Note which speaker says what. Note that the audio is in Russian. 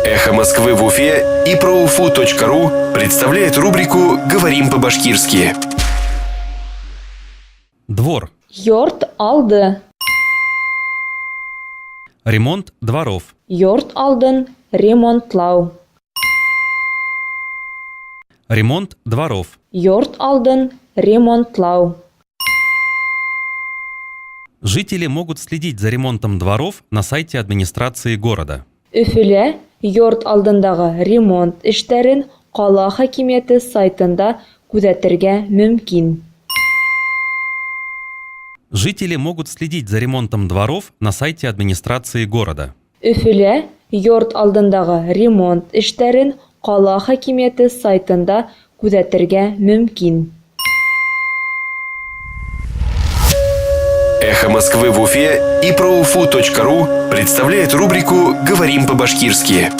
Speaker 1: Эхо Москвы в Уфе и ProUFU.ру представляет рубрику «Говорим по-башкирски».
Speaker 2: Двор.
Speaker 3: Йорт алды.
Speaker 2: Ремонт дворов.
Speaker 3: Йорт алдын ремонтлау.
Speaker 2: Ремонт дворов.
Speaker 3: Йорт алдын ремонтлау.
Speaker 2: Жители могут следить за ремонтом дворов на сайте администрации города.
Speaker 3: Өфіле йорт алдындағы ремонт эштерін қала хакимияты сайтында күзәтергә мөмкин.
Speaker 2: Жители могут следить за ремонтом дворов на сайте администрации города.
Speaker 3: Өфіле йорт алдындағы ремонт эштерін қала хакимияты сайтында күзәтергә мөмкин.
Speaker 1: Эхо Москвы в Уфе и ProUFU.ру представляет рубрику «Говорим по-башкирски».